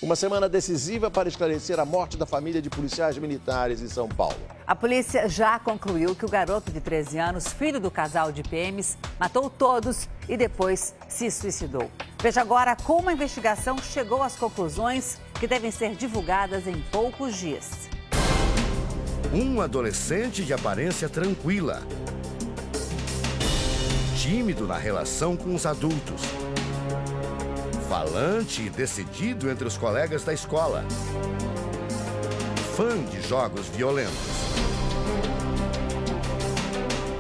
Uma semana decisiva para esclarecer a morte da família de policiais militares em São Paulo. A polícia já concluiu que o garoto de 13 anos, filho do casal de PMs, matou todos e depois se suicidou. Veja agora como a investigação chegou às conclusões que devem ser divulgadas em poucos dias. Um adolescente de aparência tranquila, tímido na relação com os adultos, falante e decidido entre os colegas da escola, fã de jogos violentos.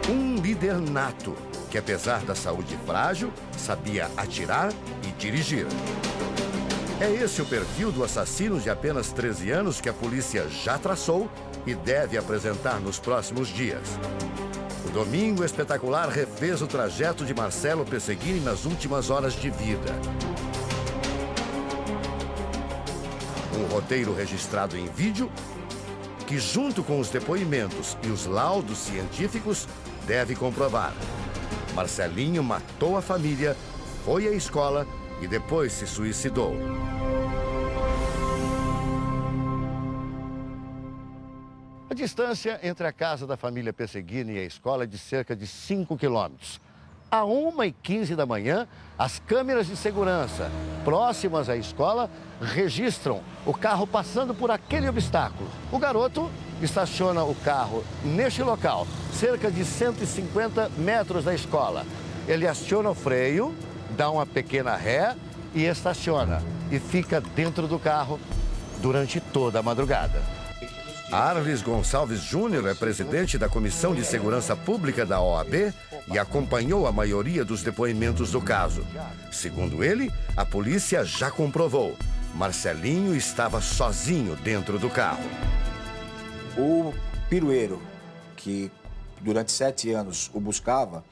Um líder nato, que apesar da saúde frágil, sabia atirar e dirigir. É esse o perfil do assassino de apenas 13 anos que a polícia já traçou e deve apresentar nos próximos dias. O Domingo Espetacular refez o trajeto de Marcelo Pesseguini nas últimas horas de vida. Um roteiro registrado em vídeo que, junto com os depoimentos e os laudos científicos, deve comprovar. Marcelinho matou a família, foi à escola e depois se suicidou. A distância entre a casa da família Pesseguini e a escola é de cerca de 5 quilômetros. À 1h15 da manhã, as câmeras de segurança próximas à escola registram o carro passando por aquele obstáculo. O garoto estaciona o carro neste local, cerca de 150 metros da escola. Ele aciona o freio, dá uma pequena ré e estaciona. E fica dentro do carro durante toda a madrugada. Arles Gonçalves Júnior é presidente da Comissão de Segurança Pública da OAB e acompanhou a maioria dos depoimentos do caso. Segundo ele, a polícia já comprovou. Marcelinho estava sozinho dentro do carro. O pirueiro, que durante 7 anos o buscava,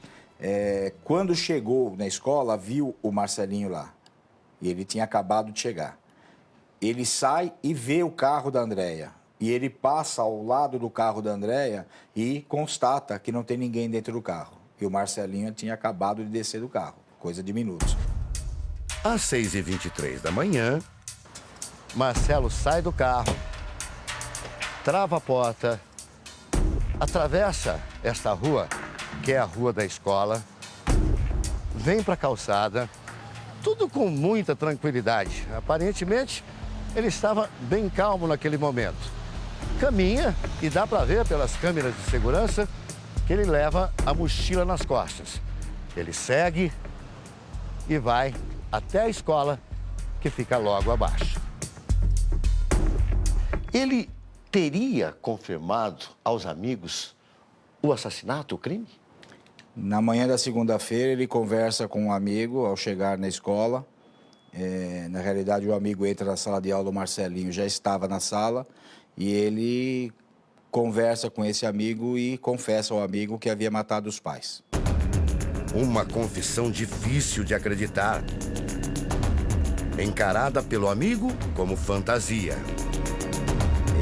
quando chegou na escola, viu o Marcelinho lá. E ele tinha acabado de chegar. Ele sai e vê o carro da Andréia. E ele passa ao lado do carro da Andréia e constata que não tem ninguém dentro do carro. E o Marcelinho tinha acabado de descer do carro, coisa de minutos. Às 6h23 da manhã, Marcelo sai do carro, trava a porta, atravessa esta rua, que é a rua da escola, vem para a calçada, tudo com muita tranquilidade. Aparentemente, ele estava bem calmo naquele momento. Caminha e dá para ver pelas câmeras de segurança que ele leva a mochila nas costas. Ele segue e vai até a escola, que fica logo abaixo. Ele teria confirmado aos amigos o assassinato, o crime? Na manhã da segunda-feira, ele conversa com um amigo ao chegar na escola. Na realidade, o amigo entra na sala de aula, o Marcelinho já estava na sala. E ele conversa com esse amigo e confessa ao amigo que havia matado os pais. Uma confissão difícil de acreditar. Encarada pelo amigo como fantasia.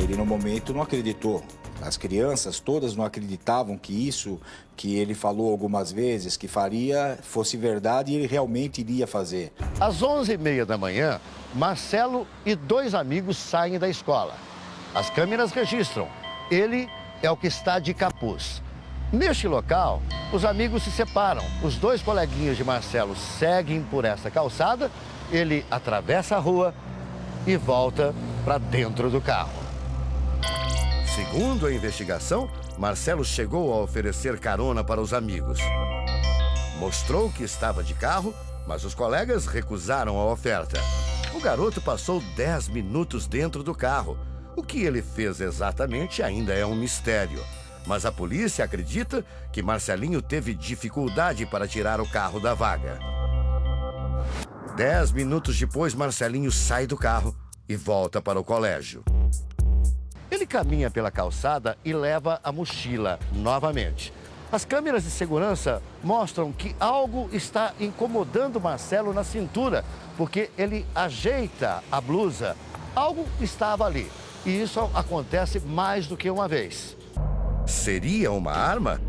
Ele, no momento, não acreditou. As crianças todas não acreditavam que isso que ele falou algumas vezes que faria fosse verdade e ele realmente iria fazer. Às 11h30 da manhã, Marcelo e 2 amigos saem da escola. As câmeras registram. Ele é o que está de capuz. Neste local, os amigos se separam. Os 2 coleguinhas de Marcelo seguem por essa calçada. Ele atravessa a rua e volta para dentro do carro. Segundo a investigação, Marcelo chegou a oferecer carona para os amigos. Mostrou que estava de carro, mas os colegas recusaram a oferta. O garoto passou 10 minutos dentro do carro. O que ele fez exatamente ainda é um mistério. Mas a polícia acredita que Marcelinho teve dificuldade para tirar o carro da vaga. 10 minutos depois, Marcelinho sai do carro e volta para o colégio. Ele caminha pela calçada e leva a mochila novamente. As câmeras de segurança mostram que algo está incomodando Marcelo na cintura, porque ele ajeita a blusa. Algo estava ali. E isso acontece mais do que uma vez. Seria uma arma?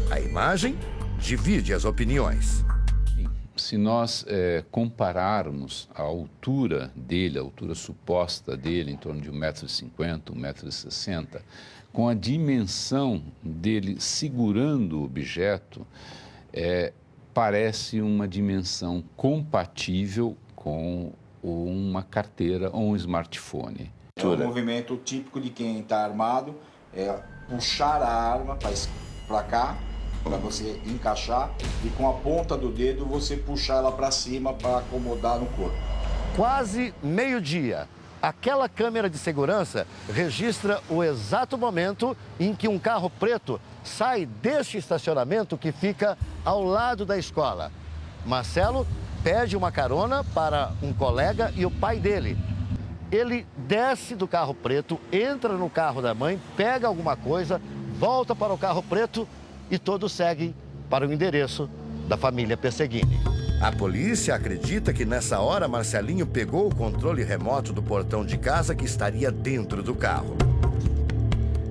A imagem divide as opiniões. se nós compararmos a altura dele, a altura suposta dele, em torno de 1,50 m, 1,60 m, com a dimensão dele segurando o objeto, parece uma dimensão compatível com uma carteira ou um smartphone. É um movimento típico de quem está armado, puxar a arma para cá, para você encaixar, e com a ponta do dedo você puxar ela para cima para acomodar no corpo. Quase meio-dia. Aquela câmera de segurança registra o exato momento em que um carro preto sai deste estacionamento que fica ao lado da escola. Marcelo pede uma carona para um colega e o pai dele. Ele desce do carro preto, entra no carro da mãe, pega alguma coisa, volta para o carro preto e todos seguem para o endereço da família Pesseguini. A polícia acredita que nessa hora Marcelinho pegou o controle remoto do portão de casa que estaria dentro do carro.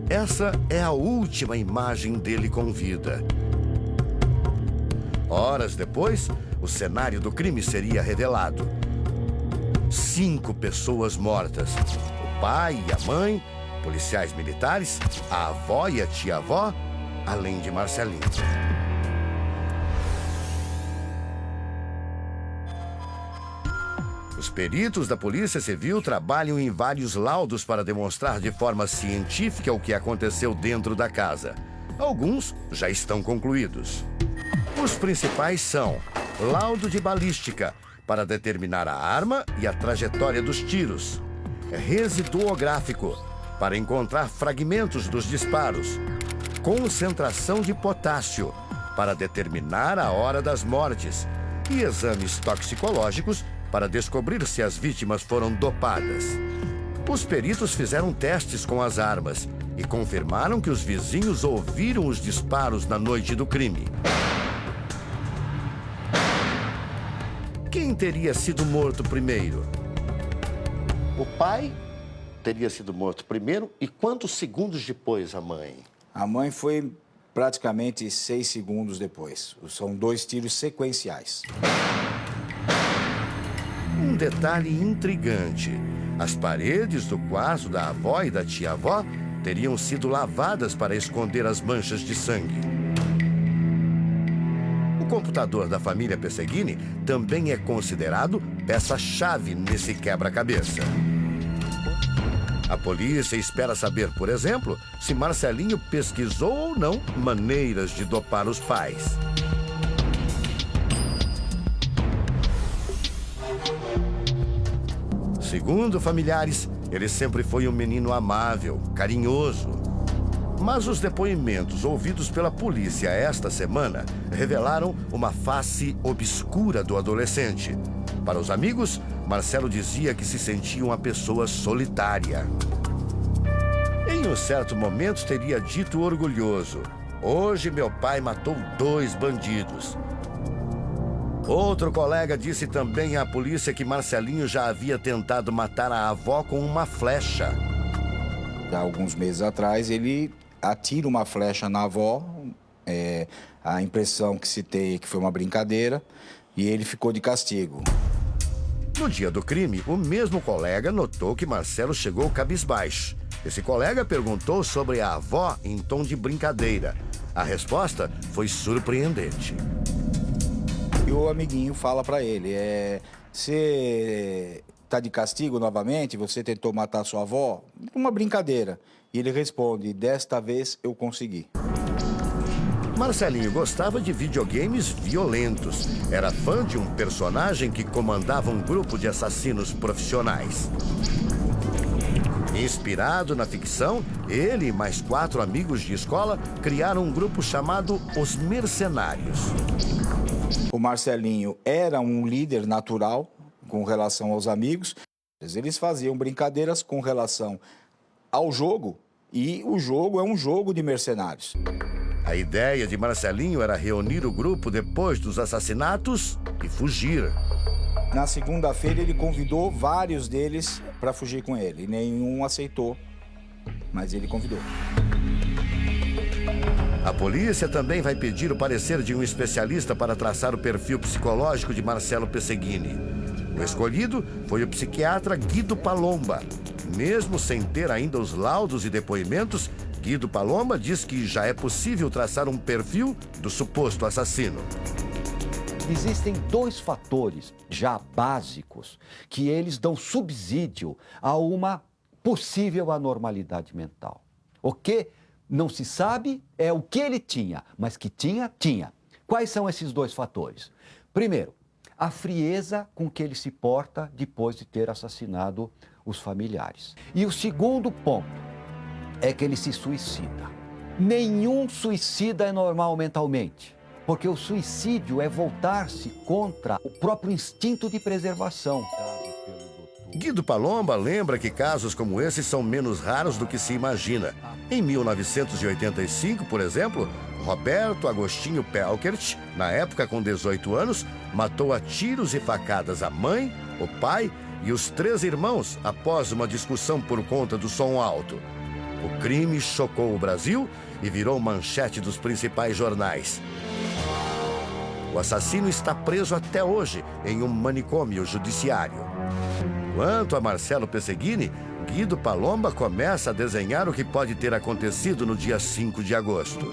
Essa é a última imagem dele com vida. Horas depois, o cenário do crime seria revelado. 5 pessoas mortas. O pai e a mãe, policiais militares, a avó e a tia-avó, além de Marcelinho. Os peritos da Polícia Civil trabalham em vários laudos para demonstrar de forma científica o que aconteceu dentro da casa. Alguns já estão concluídos. Os principais são laudo de balística, para determinar a arma e a trajetória dos tiros. Residuográfico, para encontrar fragmentos dos disparos. Concentração de potássio, para determinar a hora das mortes. E exames toxicológicos, para descobrir se as vítimas foram dopadas. Os peritos fizeram testes com as armas e confirmaram que os vizinhos ouviram os disparos na noite do crime. Quem teria sido morto primeiro? O pai teria sido morto primeiro e quantos segundos depois a mãe? A mãe foi praticamente 6 segundos depois. São 2 tiros sequenciais. Um detalhe intrigante. As paredes do quarto da avó e da tia-avó teriam sido lavadas para esconder as manchas de sangue. O computador da família Pesseguini também é considerado peça-chave nesse quebra-cabeça. A polícia espera saber, por exemplo, se Marcelinho pesquisou ou não maneiras de dopar os pais. Segundo familiares, ele sempre foi um menino amável, carinhoso. Mas os depoimentos ouvidos pela polícia esta semana revelaram uma face obscura do adolescente. Para os amigos, Marcelo dizia que se sentia uma pessoa solitária. Em um certo momento, teria dito orgulhoso: "Hoje meu pai matou 2 bandidos." Outro colega disse também à polícia que Marcelinho já havia tentado matar a avó com uma flecha. Há alguns meses atrás, ele atira uma flecha na avó. A impressão que se tem é que foi uma brincadeira e ele ficou de castigo. No dia do crime, o mesmo colega notou que Marcelo chegou cabisbaixo. Esse colega perguntou sobre a avó em tom de brincadeira. A resposta foi surpreendente. E o amiguinho fala para ele: você tá de castigo novamente? Você tentou matar sua avó? Uma brincadeira. E ele responde: desta vez eu consegui. Marcelinho gostava de videogames violentos. Era fã de um personagem que comandava um grupo de assassinos profissionais. Inspirado na ficção, ele e mais 4 amigos de escola criaram um grupo chamado Os Mercenários. O Marcelinho era um líder natural com relação aos amigos. Eles faziam brincadeiras com relação ao jogo, e o jogo é um jogo de mercenários. A ideia de Marcelinho era reunir o grupo depois dos assassinatos e fugir. Na segunda-feira, ele convidou vários deles para fugir com ele. Nenhum aceitou, mas ele convidou. A polícia também vai pedir o parecer de um especialista para traçar o perfil psicológico de Marcelo Pesseguini. O escolhido foi o psiquiatra Guido Palomba. Mesmo sem ter ainda os laudos e depoimentos, Guido Palomba diz que já é possível traçar um perfil do suposto assassino. Existem dois fatores já básicos que eles dão subsídio a uma possível anormalidade mental. O que não se sabe é o que ele tinha, mas que tinha. Quais são esses dois fatores? Primeiro, a frieza com que ele se porta depois de ter assassinado os familiares. E o segundo ponto é que ele se suicida. Nenhum suicida é normal mentalmente, porque o suicídio é voltar-se contra o próprio instinto de preservação. Guido Palomba lembra que casos como esse são menos raros do que se imagina. Em 1985, por exemplo, Roberto Agostinho Pelkert, na época com 18 anos, matou a tiros e facadas a mãe, o pai e os 3 irmãos após uma discussão por conta do som alto. O crime chocou o Brasil e virou manchete dos principais jornais. O assassino está preso até hoje em um manicômio judiciário. Quanto a Marcelo Pesseguini, Guido Palomba começa a desenhar o que pode ter acontecido no dia 5 de agosto.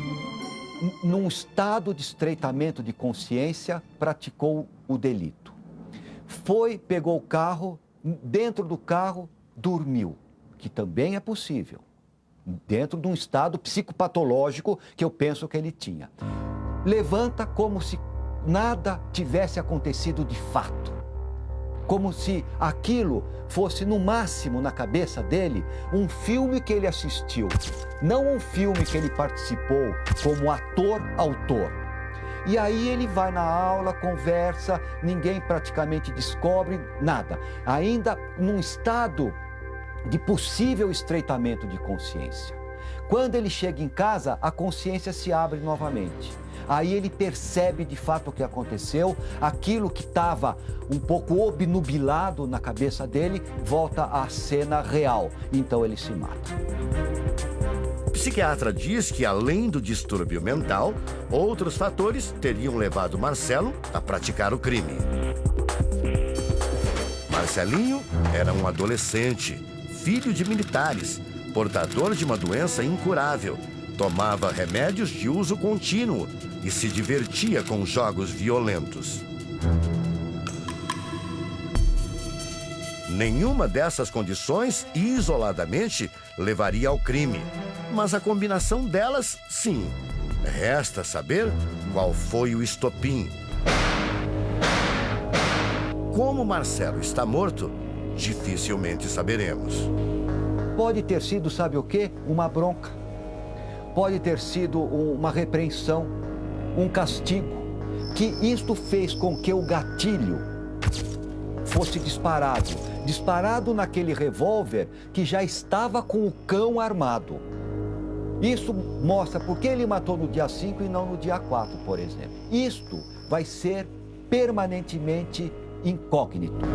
Num estado de estreitamento de consciência, praticou o delito. Pegou o carro, dentro do carro, dormiu, que também é possível, dentro de um estado psicopatológico que eu penso que ele tinha. Levanta como se nada tivesse acontecido de fato. Como se aquilo fosse, no máximo, na cabeça dele, um filme que ele assistiu. Não um filme que ele participou como ator-autor. E aí ele vai na aula, conversa, ninguém praticamente descobre nada. Ainda num estado de possível estreitamento de consciência. Quando ele chega em casa, a consciência se abre novamente. Aí ele percebe de fato o que aconteceu, aquilo que estava um pouco obnubilado na cabeça dele, volta à cena real. Então ele se mata. O psiquiatra diz que, além do distúrbio mental, outros fatores teriam levado Marcelo a praticar o crime. Marcelinho era um adolescente, filho de militares, portador de uma doença incurável, tomava remédios de uso contínuo e se divertia com jogos violentos. Nenhuma dessas condições, isoladamente, levaria ao crime. Mas a combinação delas, sim. Resta saber qual foi o estopim. Como Marcelo está morto, dificilmente saberemos. Pode ter sido, sabe o quê? Uma bronca. Pode ter sido uma repreensão, um castigo, que isto fez com que o gatilho fosse disparado naquele revólver que já estava com o cão armado. Isso mostra por que ele matou no dia 5 e não no dia 4, por exemplo. Isto vai ser permanentemente incógnito.